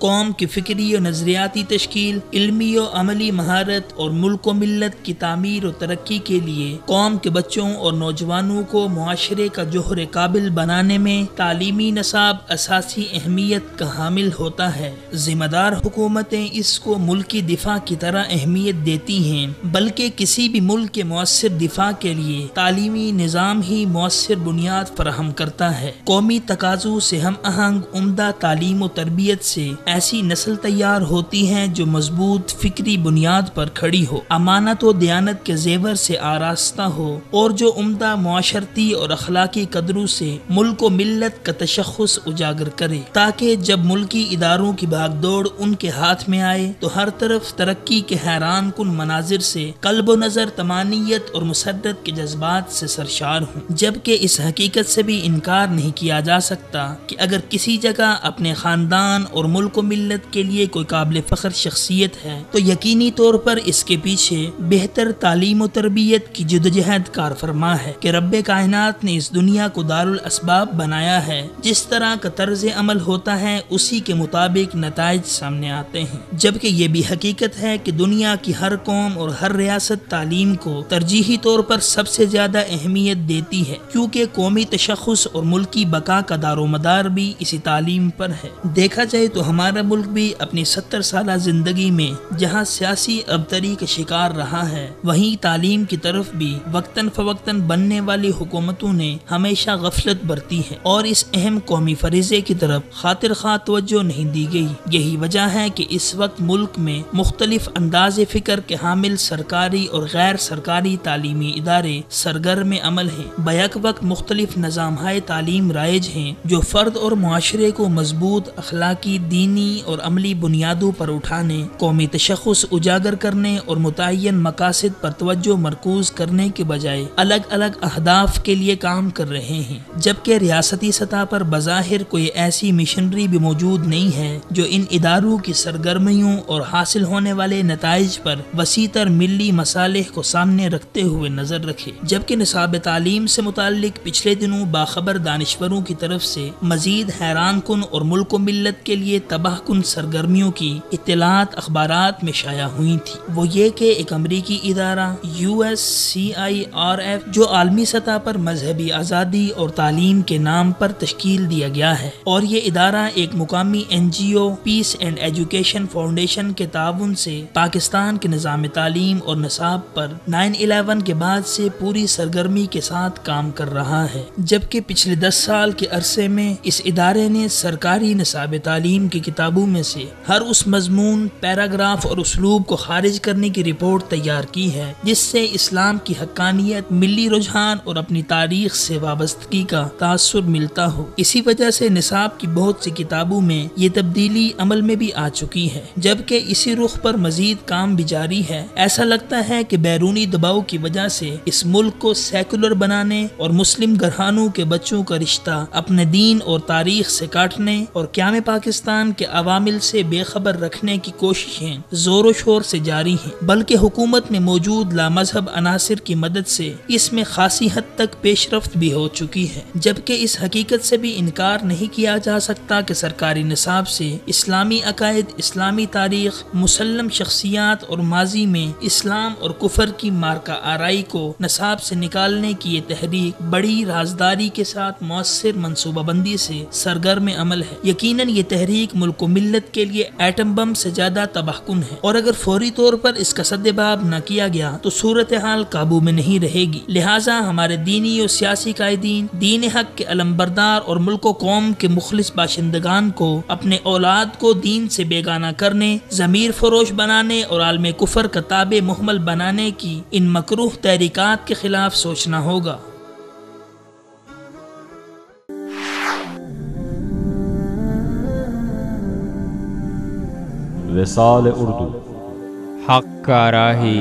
قوم کی فکری و نظریاتی تشکیل، علمی و عملی مہارت اور ملک و ملت کی تعمیر و ترقی کے لیے قوم کے بچوں اور نوجوانوں کو معاشرے کا جوہر قابل بنانے میں تعلیمی نصاب اساسی اہمیت کا حامل ہوتا ہے۔ ذمہ دار حکومتیں اس کو ملکی دفاع کی طرح اہمیت دیتی ہیں، بلکہ کسی بھی ملک کے مؤثر دفاع کے لیے تعلیمی نظام ہی مؤثر بنیاد فراہم کرتا ہے۔ قومی تقاضوں سے ہم آہنگ عمدہ تعلیم و تربیت سے ایسی نسل تیار ہوتی ہے جو مضبوط فکری بنیاد پر کھڑی ہو، امانت و دیانت کے زیور سے آراستہ ہو اور جو عمدہ معاشرتی اور اخلاقی قدروں سے ملک و ملت کا تشخص اجاگر کرے، تاکہ جب ملکی اداروں کی بھاگ دوڑ ان کے ہاتھ میں آئے تو ہر طرف ترقی کے حیران کن مناظر سے قلب و نظر طمانینت اور مسرت کے جذبات سے سرشار ہوں۔ جبکہ اس حقیقت سے بھی انکار نہیں کیا جا سکتا کہ اگر کسی جگہ اپنے خاندان اور ملک و ملت کے لیے کوئی قابل فخر شخصیت ہے تو یقینی طور پر اس کے پیچھے بہتر تعلیم و تربیت کی جدوجہد کار فرما ہے کہ رب کائنات نے اس دنیا کو دارالاسباب بنایا ہے۔ جس طرح کا طرز عمل ہوتا ہے اسی کے مطابق نتائج سامنے آتے ہیں، جبکہ یہ بھی حقیقت ہے کہ دنیا کی ہر قوم اور ہر ریاست تعلیم کو ترجیحی طور پر سب سے زیادہ اہمیت دیتی ہے، کیونکہ قومی تشخص اور ملکی بقا کا دار و مدار بھی اسی تعلیم پر ہے۔ دیکھا جائے تو ہمارا ملک بھی اپنی 70 سالہ زندگی میں جہاں سیاسی ابتری کا شکار رہا ہے، وہیں تعلیم کی طرف بھی وقتاً فوقتاً بننے والی حکومتوں نے ہمیشہ غفلت برتی ہے اور اس اہم قومی فریضے کی طرف خاطر خواہ توجہ نہیں دی گئی۔ یہی وجہ ہے کہ اس وقت ملک میں مختلف انداز فکر کے حامل سرکاری اور غیر سرکاری تعلیمی ادارے سرگرم عمل ہیں، بیک وقت مختلف نظامہائے تعلیم رائج ہیں جو فرد اور معاشرے کو مضبوط اخلاقی، دینی اور عملی بنیادوں پر اٹھانے، قومی تشخص اجاگر کرنے اور متعین مقاصد پر توجہ مرکوز کرنے کے بجائے الگ الگ اہداف کے لیے کام کر رہے ہیں، جبکہ ریاستی سطح پر بظاہر کوئی ایسی مشنری بھی موجود نہیں ہے جو ان اداروں کی سرگرمیوں اور حاصل ہونے والے نتائج پر وسیع تر ملی مصالح کو سامنے رکھتے ہوئے نظر رکھے۔ جبکہ نصاب تعلیم سے متعلق پچھلے دنوں باخبر دانشوروں کی طرف سے مزید حیران کن اور ملک و ملت کے لیے تباہ کن سرگرمیوں کی اطلاعات اخبارات میں شائع ہوئی تھی، وہ یہ کہ ایک امریکی ادارہ USCIRF جو عالمی سطح پر مذہبی آزادی اور تعلیم کے نام پر تشکیل دیا گیا ہے، اور یہ ادارہ ایک مقامی NGO piece and education foundation کے تعاون سے پاکستان کے نظام تعلیم اور نصاب پر 9/11 کے بعد سے پوری سرگرمی کے ساتھ کام کر رہا ہے، جبکہ پچھلے 10 سال کے عرصے میں اس ادارے نے سرکاری نصاب تعلیم کی کتابوں میں سے ہر اس مضمون، پیراگراف اور اسلوب کو خارج کرنے کی رپورٹ تیار کی ہے جس سے اسلام کی حقانیت، ملی رجحان اور اپنی تاریخ سے وابستگی کا تاثر ملتا ہو۔ اسی وجہ سے نصاب کی بہت سی کتابوں میں یہ تبدیلی عمل میں بھی آ چکی ہے، جبکہ اسی رخ پر مزید کام بھی جاری ہے۔ ایسا لگتا ہے کہ بیرونی دباؤ کی وجہ سے اس ملک کو سیکولر بنانے اور مسلم گھرانوں کے بچوں کا رشتہ اپنے دین اور تاریخ سے کاٹنے اور قیام پاکستان کے عوامل سے بے خبر رکھنے کی کوششیں زور و شور سے جاری ہیں، بلکہ حکومت میں موجود لامذہب عناصر کی مدد سے اس میں خاصی حد تک پیش رفت بھی ہو چکی ہے۔ جبکہ اس حقیقت سے بھی انکار نہیں کیا جا سکتا کہ سرکاری نصاب سے اسلامی عقائد، اسلامی تاریخ، مسلم شخصیات اور ماضی میں اسلام اور کفر کی مارکہ آرائی کو نصاب سے نکالنے کی یہ تحریک بڑی رازداری کے ساتھ مؤثر منصوبہ بندی سے سرگرم عمل ہے۔ یقیناً یہ تحریک ملک و ملت کے لیے ایٹم بم سے زیادہ تباہ کن ہے، اور اگر فوری طور پر اس کا سدباب نہ کیا گیا تو صورتحال قابو میں نہیں رہے گی۔ لہٰذا ہمارے دینی اور سیاسی قائدین، دین حق کے علمبردار اور ملک و قوم کے مخلص باشندگان کو اپنے اولاد کو دین سے بیگانہ کرنے، ضمیر فروش بنانے اور عالم کفر کا تابع محمل بنانے کی ان مکروہ تحریکات کے خلاف سوچنا ہوگا۔ وصال اردو، حق کا راہی